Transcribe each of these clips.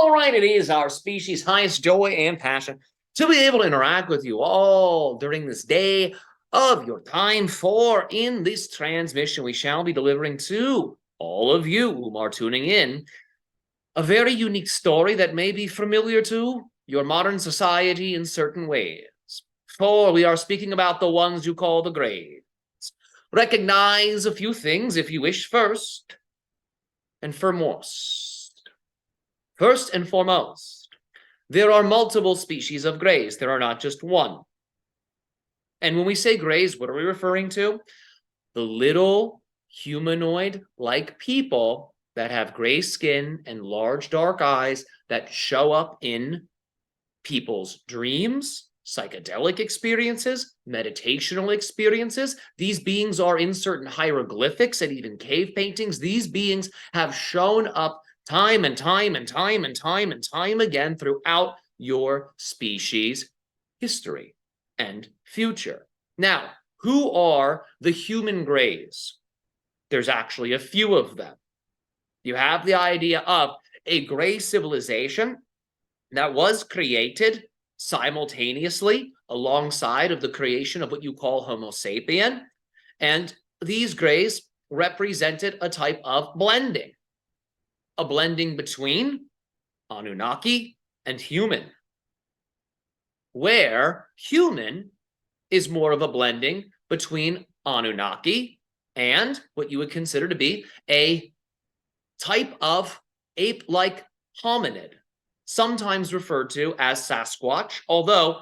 All right, it is our species' highest joy and passion to be able to interact with you all during this day of your time, for in this transmission we shall be delivering to all of you whom are tuning in a very unique story that may be familiar to your modern society in certain ways. For we are speaking about the ones you call the Greys. Recognize a few things if you wish. First and foremost, there are multiple species of Greys. There are not just one. And when we say Greys, what are we referring to? The little humanoid-like people that have gray skin and large dark eyes that show up in people's dreams, psychedelic experiences, meditational experiences. These beings are in certain hieroglyphics and even cave paintings. These beings have shown up time and time and time and time and time again throughout your species history and future. Now, who are the human Greys? There's actually a few of them. You have the idea of a Grey civilization that was created simultaneously alongside of the creation of what you call Homo sapien. And these Greys represented a type of blending, a blending between Anunnaki and human, where human is more of a blending between Anunnaki and what you would consider to be a type of ape-like hominid, sometimes referred to as Sasquatch, although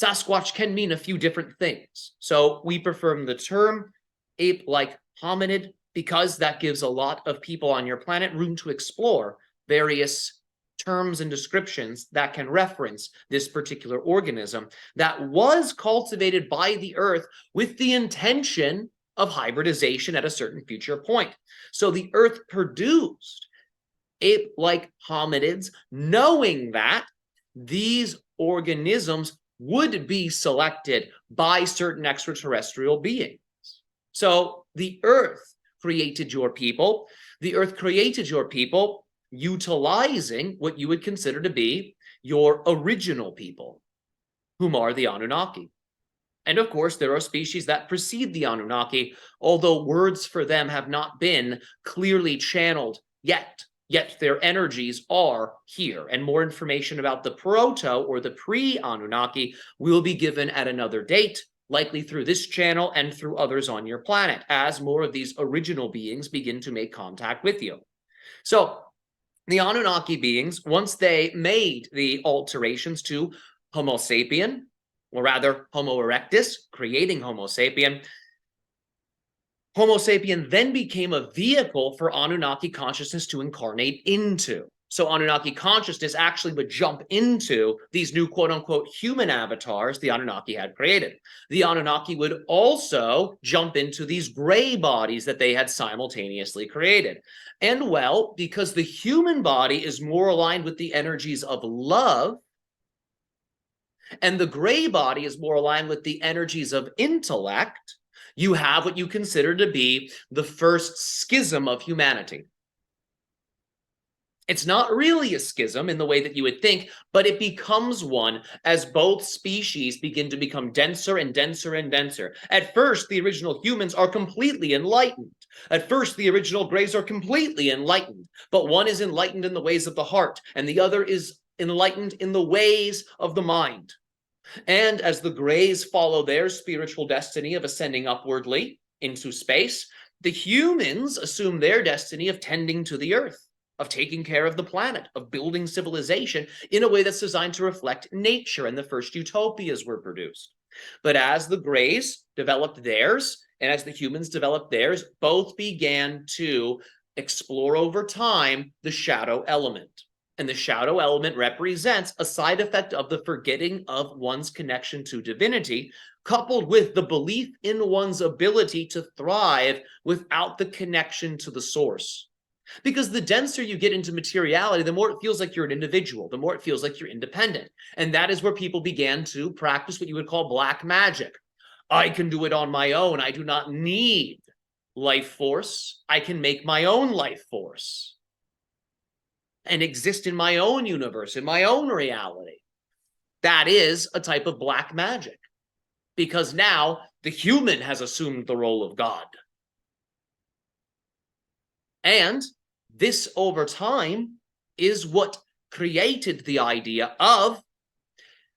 Sasquatch can mean a few different things. So we prefer the term ape-like hominid because that gives a lot of people on your planet room to explore various terms and descriptions that can reference this particular organism that was cultivated by the Earth with the intention of hybridization at a certain future point. So the Earth produced ape-like hominids, knowing that these organisms would be selected by certain extraterrestrial beings. So the Earth created your people. The Earth created your people utilizing what you would consider to be your original people, whom are the Anunnaki. And of course, there are species that precede the Anunnaki, although words for them have not been clearly channeled yet. Yet their energies are here, and more information about the proto or the pre-Anunnaki will be given at another date, likely through this channel and through others on your planet, as more of these original beings begin to make contact with you. So the Anunnaki beings, once they made the alterations to Homo sapien, or rather Homo erectus, creating Homo sapien then became a vehicle for Anunnaki consciousness to incarnate into. So Anunnaki consciousness actually would jump into these new quote-unquote human avatars the Anunnaki had created. The Anunnaki would also jump into these gray bodies that they had simultaneously created. And well, because the human body is more aligned with the energies of love, and the gray body is more aligned with the energies of intellect, you have what you consider to be the first schism of humanity. It's not really a schism in the way that you would think, but it becomes one as both species begin to become denser and denser and denser. At first, the original humans are completely enlightened. At first, the original Greys are completely enlightened, but one is enlightened in the ways of the heart, and the other is enlightened in the ways of the mind. And as the Greys follow their spiritual destiny of ascending upwardly into space, the humans assume their destiny of tending to the earth, of taking care of the planet, of building civilization in a way that's designed to reflect nature, and the first utopias were produced. But as the Greys developed theirs, and as the humans developed theirs, both began to explore over time the shadow element. And the shadow element represents a side effect of the forgetting of one's connection to divinity, coupled with the belief in one's ability to thrive without the connection to the source. Because the denser you get into materiality, the more it feels like you're an individual, the more it feels like you're independent. And that is where people began to practice what you would call black magic. I can do it on my own. I do not need life force. I can make my own life force. and exist in my own universe, in my own reality. That is a type of black magic, because now the human has assumed the role of God. And this, over time, is what created the idea of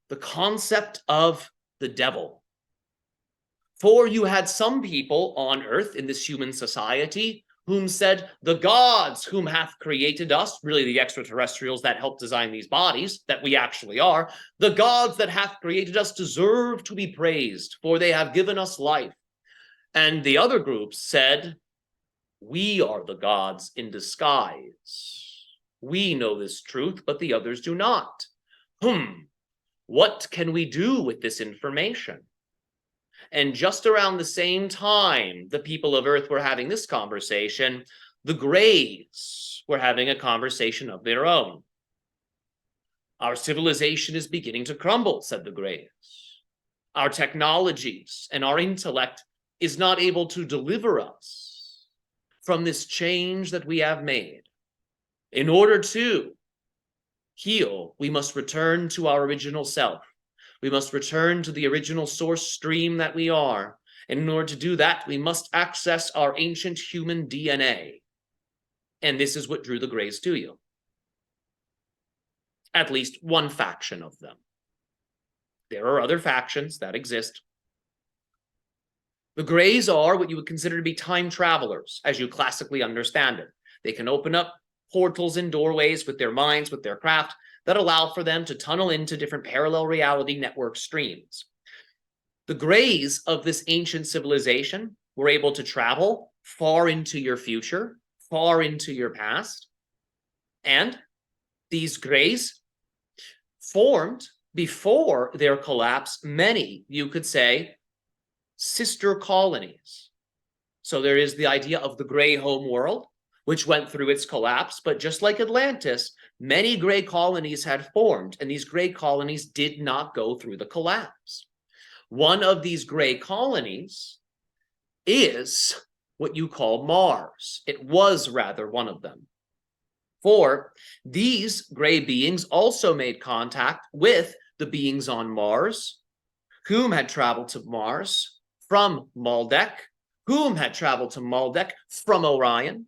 the concept of the devil. For you had some people on earth in this human society whom said, the gods whom hath created us, really the extraterrestrials that helped design these bodies that we actually are, the gods that hath created us deserve to be praised, for they have given us life. And the other group said, we are the gods in disguise. We know this truth, but the others do not. What can we do with this information? And just around the same time the people of Earth were having this conversation, the Greys were having a conversation of their own. Our civilization is beginning to crumble, said the Greys. Our technologies and our intellect is not able to deliver us from this change that we have made. In order to heal, we must return to our original self. We must return to the original source stream that we are. And in order to do that, we must access our ancient human DNA. And this is what drew the Greys to you. At least one faction of them. There are other factions that exist. The Greys are what you would consider to be time travelers, as you classically understand it. They can open up portals and doorways with their minds, with their craft, that allow for them to tunnel into different parallel reality network streams. The Greys of this ancient civilization were able to travel far into your future, far into your past, and these Greys formed, before their collapse, many, you could say, sister colonies. So there is the idea of the Grey home world, which went through its collapse, but just like Atlantis, many Grey colonies had formed, and these Grey colonies did not go through the collapse. One of these Grey colonies is what you call Mars. It was rather one of them. For these Grey beings also made contact with the beings on Mars, whom had traveled to Mars from Maldek, whom had traveled to Maldek from Orion.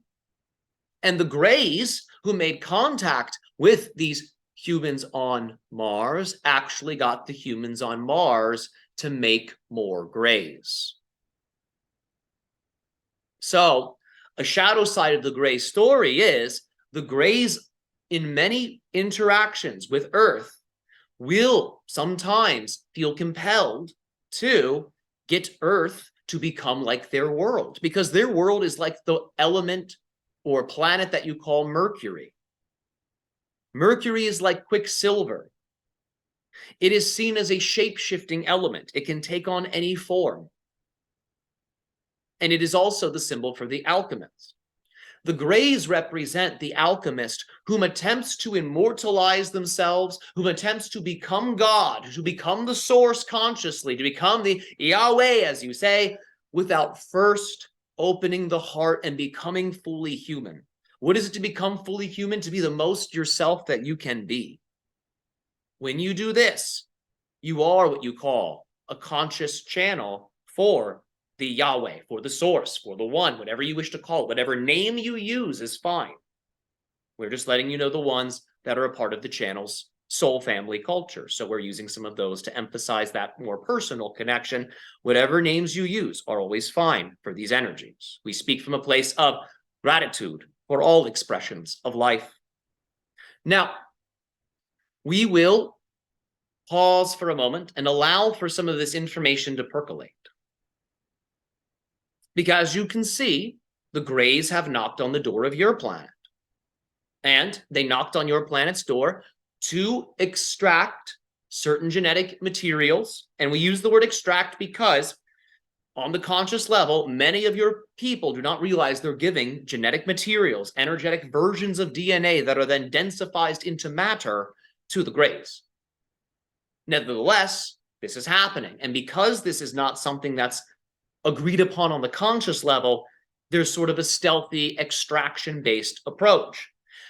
And the Greys, who made contact with these humans on Mars, actually got the humans on Mars to make more Greys. So a shadow side of the Grey story is the Greys, in many interactions with Earth, will sometimes feel compelled to get Earth to become like their world, because their world is like the element or planet that you call Mercury. Mercury is like Quicksilver. It is seen as a shape-shifting element. It can take on any form. And it is also the symbol for the alchemist. The Greys represent the alchemist whom attempts to immortalize themselves, whom attempts to become God, to become the source consciously, to become the Yahweh, as you say, without first opening the heart and becoming fully human. What is it to become fully human? To be the most yourself that you can be. When you do this, you are what you call a conscious channel for the Yahweh, for the source, for the one, whatever you wish to call it, whatever name you use is fine. We're just letting you know the ones that are a part of the channel's soul family culture. So we're using some of those to emphasize that more personal connection. Whatever names you use are always fine for these energies. We speak from a place of gratitude for all expressions of life. Now, we will pause for a moment and allow for some of this information to percolate. Because you can see, the Greys have knocked on the door of your planet. And they knocked on your planet's door to extract certain genetic materials. And we use the word extract because on the conscious level, many of your people do not realize they're giving genetic materials, energetic versions of DNA that are then densified into matter to the Greys. Nevertheless, this is happening. And because this is not something that's agreed upon on the conscious level, there's sort of a stealthy extraction-based approach.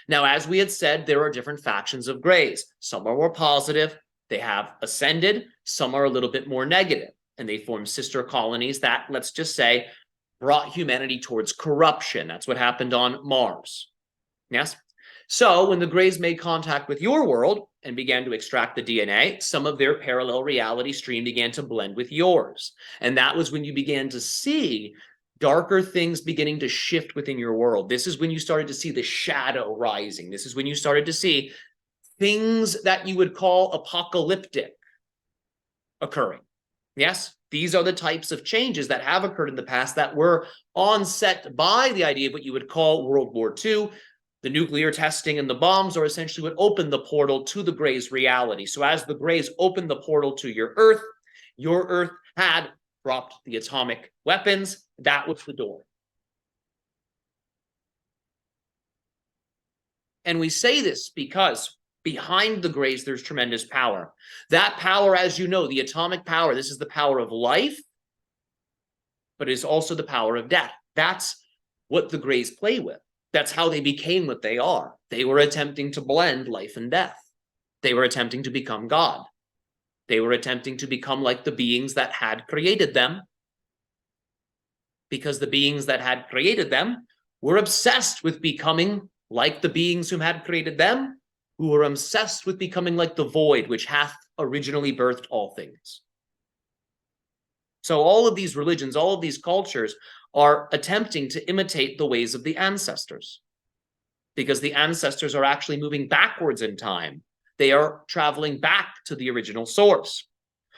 Now, as we had said, there are different factions of Greys. Some are more positive, they have ascended, some are a little bit more negative, and they form sister colonies that, let's just say, brought humanity towards corruption. That's what happened on Mars. Yes? So when the Greys made contact with your world and began to extract the DNA, some of their parallel reality stream began to blend with yours. And that was when you began to see darker things beginning to shift within your world. This is when you started to see the shadow rising. This is when you started to see things that you would call apocalyptic occurring. Yes, these are the types of changes that have occurred in the past that were onset by the idea of what you would call World War II. The nuclear testing and the bombs are essentially what opened the portal to the Greys' reality. So as the Greys opened the portal to your Earth had dropped the atomic weapons. That was the door. And we say this because behind the Greys, there's tremendous power. That power, as you know, the atomic power, this is the power of life, but it is also the power of death. That's what the Greys play with. That's how they became what they are. They were attempting to blend life and death. They were attempting to become God. They were attempting to become like the beings that had created them, because the beings that had created them were obsessed with becoming like the beings whom had created them, who were obsessed with becoming like the void, which hath originally birthed all things. So all of these religions, all of these cultures are attempting to imitate the ways of the ancestors, because the ancestors are actually moving backwards in time. They are traveling back to the original source,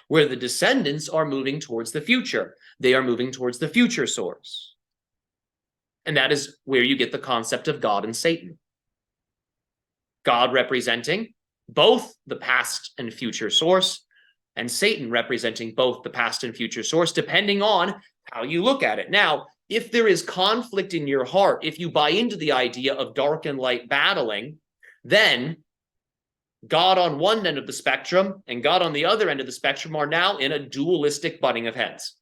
where the descendants are moving towards the future. They are moving towards the future source. And that is where you get the concept of God and Satan. God representing both the past and future source, and Satan representing both the past and future source, depending on how you look at it. Now, if there is conflict in your heart, if you buy into the idea of dark and light battling, then God on one end of the spectrum and God on the other end of the spectrum are now in a dualistic butting of heads.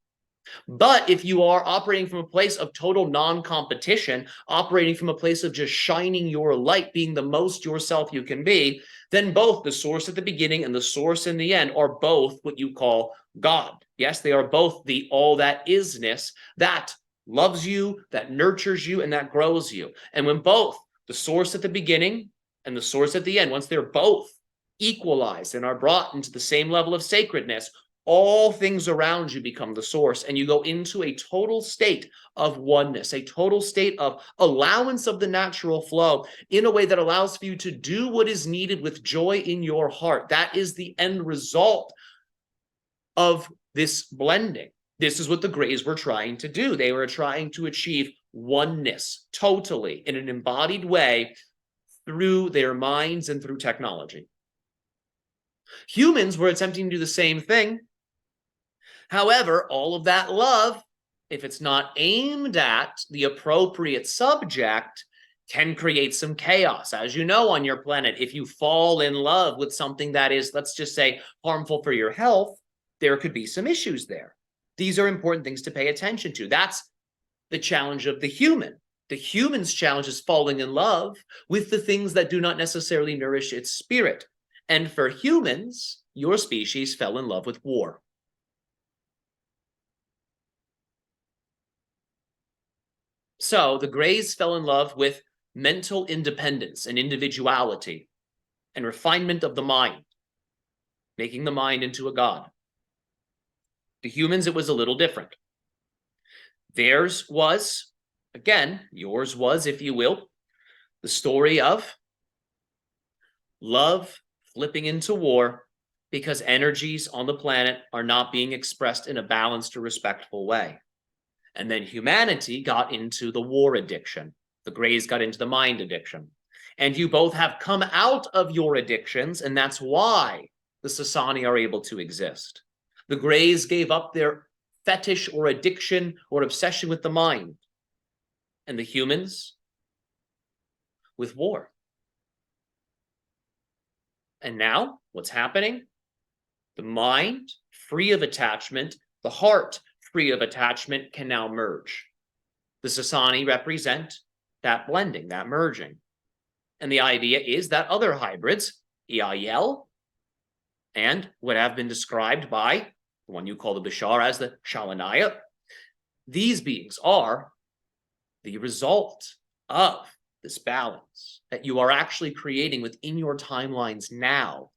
But if you are operating from a place of total non-competition, operating from a place of just shining your light, being the most yourself you can be, then both the source at the beginning and the source in the end are both what you call God. Yes, they are both the all that isness that loves you, that nurtures you, and that grows you. And when both the source at the beginning and the source at the end, once they're both equalized and are brought into the same level of sacredness, all things around you become the source, and you go into a total state of oneness, a total state of allowance of the natural flow in a way that allows for you to do what is needed with joy in your heart. That is the end result of this blending. This is what the Greys were trying to do. They were trying to achieve oneness totally in an embodied way through their minds and through technology. Humans were attempting to do the same thing. However, all of that love, if it's not aimed at the appropriate subject, can create some chaos. As you know, on your planet, if you fall in love with something that is, let's just say, harmful for your health, there could be some issues there. These are important things to pay attention to. That's the challenge of the human. The human's challenge is falling in love with the things that do not necessarily nourish its spirit. And for humans, your species fell in love with war. So the Greys fell in love with mental independence and individuality and refinement of the mind, making the mind into a god. The humans, it was a little different. Theirs was, again, yours was, if you will, the story of love flipping into war because energies on the planet are not being expressed in a balanced or respectful way. And then humanity got into the war addiction. The Greys got into the mind addiction. And you both have come out of your addictions, and that's why the Sasani are able to exist. The Greys gave up their fetish or addiction or obsession with the mind. And the humans with war. And now, what's happening? The mind, free of attachment, the heart, free of attachment, can now merge. The Sasani represent that blending, that merging. And the idea is that other hybrids, EIL, and what have been described by the one you call the Bashar as the Shalinaya, these beings are the result of this balance that you are actually creating within your timelines now.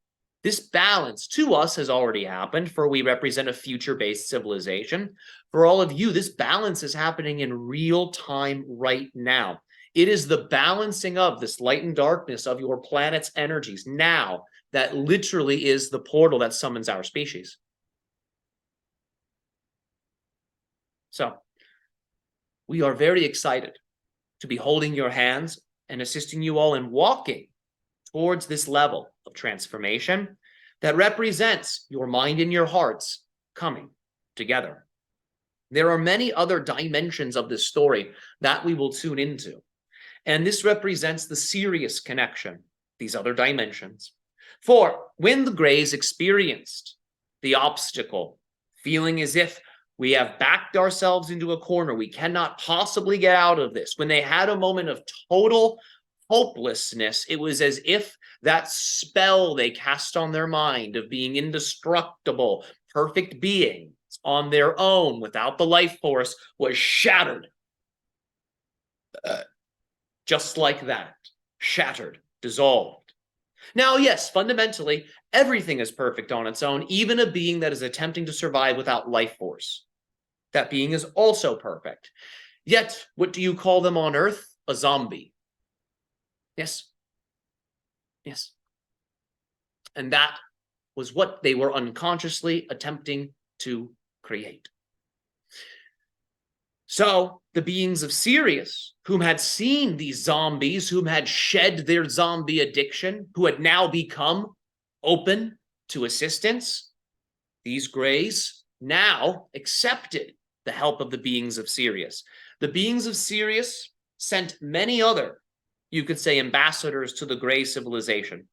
This balance to us has already happened, for we represent a future-based civilization. For all of you, this balance is happening in real time right now. It is the balancing of this light and darkness of your planet's energies now that literally is the portal that summons our species. So, we are very excited to be holding your hands and assisting you all in walking towards this level of transformation that represents your mind and your hearts coming together. There are many other dimensions of this story that we will tune into, and this represents the serious connection, these other dimensions. For when the Greys experienced the obstacle, feeling as if we have backed ourselves into a corner, we cannot possibly get out of this, when they had a moment of total hopelessness, it was as if that spell they cast on their mind of being indestructible, perfect beings on their own without the life force was shattered. Just like that, shattered, dissolved. Now, yes, fundamentally, everything is perfect on its own, even a being that is attempting to survive without life force. That being is also perfect. Yet, what do you call them on Earth? A zombie. Yes. Yes. And that was what they were unconsciously attempting to create. So the beings of Sirius, whom had seen these zombies, whom had shed their zombie addiction, who had now become open to assistance, these Greys now accepted the help of the beings of Sirius. The beings of Sirius sent many other, you could say, ambassadors to the Grey civilization,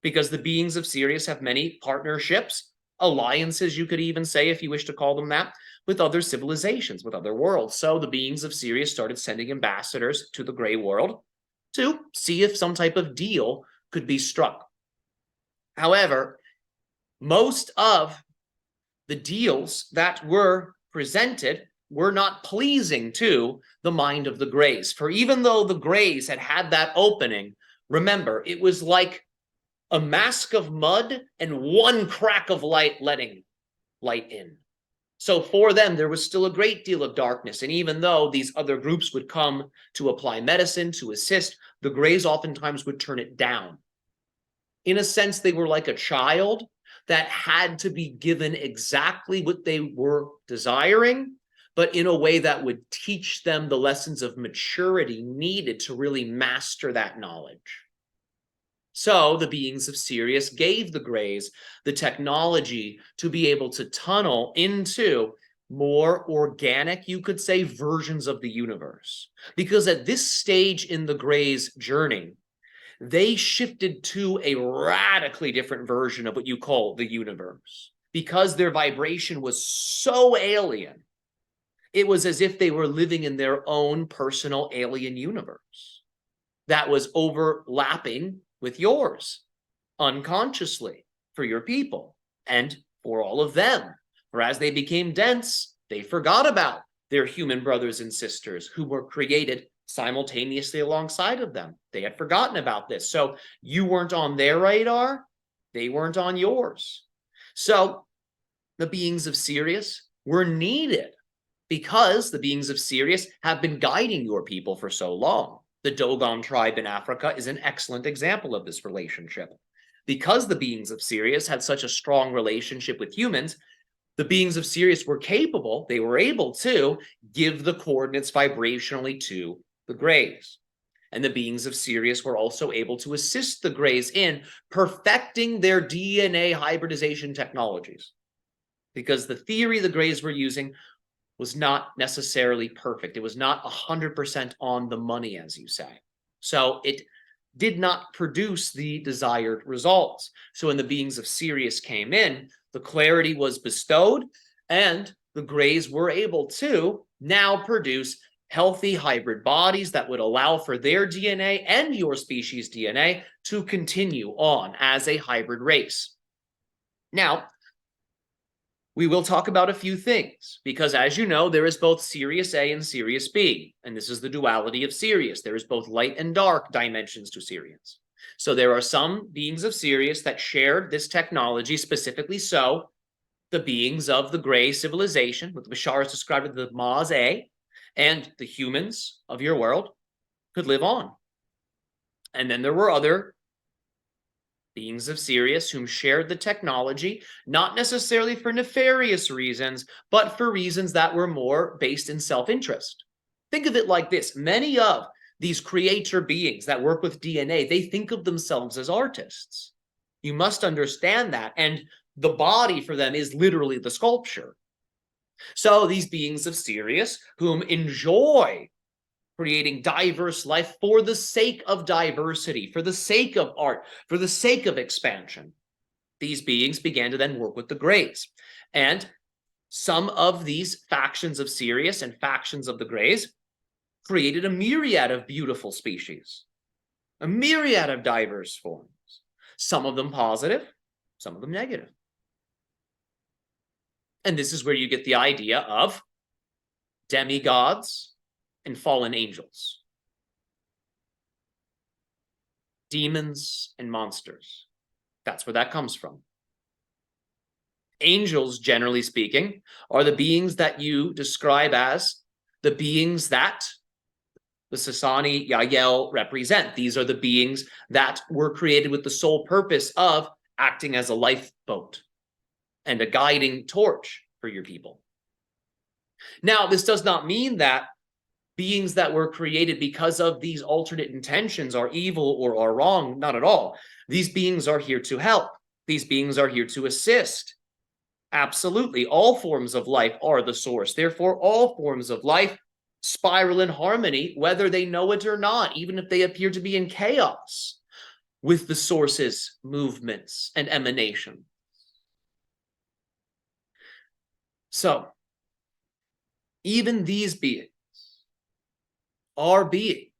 because the beings of Sirius have many partnerships, alliances, you could even say, if you wish to call them that, with other civilizations, with other worlds. So the beings of Sirius started sending ambassadors to the Grey world to see if some type of deal could be struck. However, most of the deals that were presented were not pleasing to the mind of the Greys. For even though the Greys had had that opening, remember, it was like a mask of mud and one crack of light letting light in. So for them, there was still a great deal of darkness. And even though these other groups would come to apply medicine, to assist, the Greys oftentimes would turn it down. In a sense, they were like a child that had to be given exactly what they were desiring, but in a way that would teach them the lessons of maturity needed to really master that knowledge. So the beings of Sirius gave the Greys the technology to be able to tunnel into more organic, you could say, versions of the universe. Because at this stage in the Greys' journey, they shifted to a radically different version of what you call the universe. Because their vibration was so alien, it was as if they were living in their own personal alien universe that was overlapping with yours unconsciously for your people and for all of them. For as they became dense, they forgot about their human brothers and sisters who were created simultaneously alongside of them. They had forgotten about this. So you weren't on their radar, they weren't on yours. So the beings of Sirius were needed because the beings of Sirius have been guiding your people for so long. The Dogon tribe in Africa is an excellent example of this relationship. Because the beings of Sirius had such a strong relationship with humans, the beings of Sirius were capable, they were able to give the coordinates vibrationally to the Greys. And the beings of Sirius were also able to assist the Greys in perfecting their DNA hybridization technologies. Because the theory the Greys were using was not necessarily perfect. It was not 100% on the money, as you say. So it did not produce the desired results. So when the beings of Sirius came in, the clarity was bestowed, and the Greys were able to now produce healthy hybrid bodies that would allow for their DNA and your species' DNA to continue on as a hybrid race. Now, we will talk about a few things because, as you know, there is both Sirius A and Sirius B, and this is the duality of Sirius. There is both light and dark dimensions to Sirius. So there are some beings of Sirius that shared this technology, specifically so the beings of the gray civilization, what the Bashar is described as the Maz A, and the humans of your world could live on. And then there were other beings of Sirius whom shared the technology, not necessarily for nefarious reasons, but for reasons that were more based in self-interest. Think of it like this. Many of these creator beings that work with DNA, they think of themselves as artists. You must understand that. And the body for them is literally the sculpture. So these beings of Sirius, whom enjoy creating diverse life for the sake of diversity, for the sake of art, for the sake of expansion, these beings began to then work with the Greys. And some of these factions of Sirius and factions of the Greys created a myriad of beautiful species, a myriad of diverse forms, some of them positive, some of them negative. And this is where you get the idea of demigods and fallen angels, demons and monsters. That's where that comes from. Angels, generally speaking, are the beings that you describe as the beings that the Sasani Yael represent. These are the beings that were created with the sole purpose of acting as a lifeboat and a guiding torch for your people. Now, this does not mean that beings that were created because of these alternate intentions are evil or are wrong. Not at all. These beings are here to help. These beings are here to assist. Absolutely. All forms of life are the source. Therefore, all forms of life spiral in harmony, whether they know it or not, even if they appear to be in chaos with the source's movements and emanation. So, even these beings are beings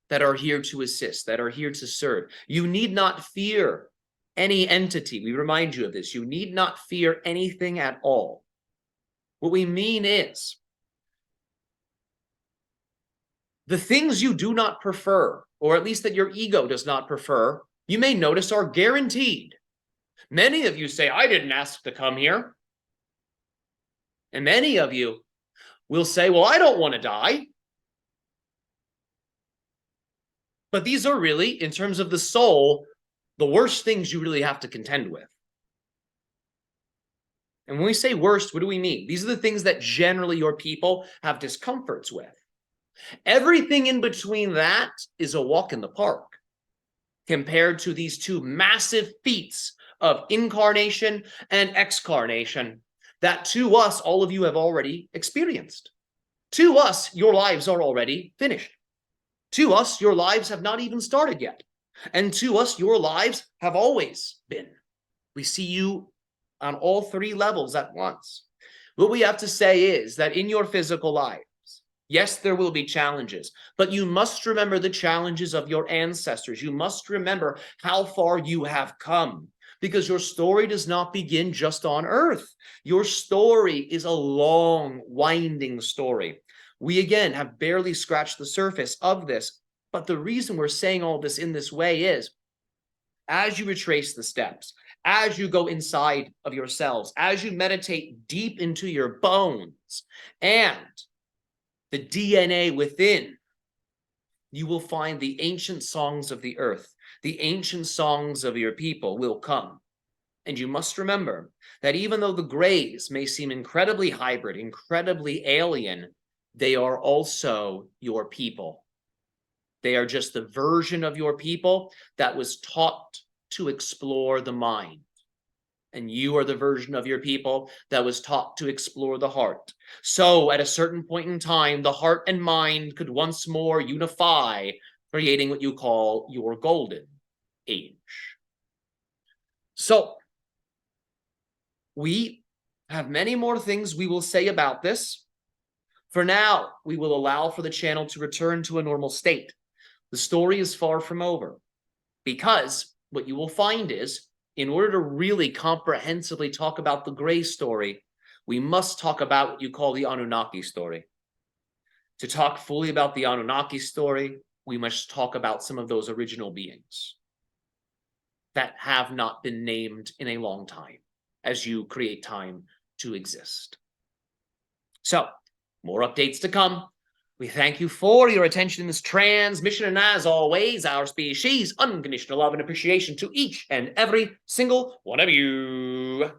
that are here to assist, that are here to serve. You need not fear any entity. We remind you of this. You need not fear anything at all. What we mean is the things you do not prefer, or at least that your ego does not prefer, you may notice are guaranteed. Many of you say, I didn't ask to come here. And many of you will say, well, I don't want to die. But these are really, in terms of the soul, the worst things you really have to contend with. And when we say worst, what do we mean? These are the things that generally your people have discomforts with. Everything in between that is a walk in the park compared to these two massive feats of incarnation and excarnation that to us, all of you have already experienced. To us, your lives are already finished. To us, your lives have not even started yet. And to us, your lives have always been. We see you on all three levels at once. What we have to say is that in your physical lives, yes, there will be challenges, but you must remember the challenges of your ancestors. You must remember how far you have come, because your story does not begin just on Earth. Your story is a long, winding story. We, again, have barely scratched the surface of this, but the reason we're saying all this in this way is, as you retrace the steps, as you go inside of yourselves, as you meditate deep into your bones and the DNA within, you will find the ancient songs of the earth, the ancient songs of your people will come. And you must remember that even though the Greys may seem incredibly hybrid, incredibly alien, they are also your people. They are just the version of your people that was taught to explore the mind. And you are the version of your people that was taught to explore the heart. So at a certain point in time, the heart and mind could once more unify, creating what you call your golden age. So we have many more things we will say about this. For now, we will allow for the channel to return to a normal state. The story is far from over, because what you will find is, in order to really comprehensively talk about the Gray story, we must talk about what you call the Anunnaki story. To talk fully about the Anunnaki story, we must talk about some of those original beings that have not been named in a long time, as you create time to exist. So, more updates to come. We thank you for your attention in this transmission, and as always, our species' unconditional love and appreciation to each and every single one of you.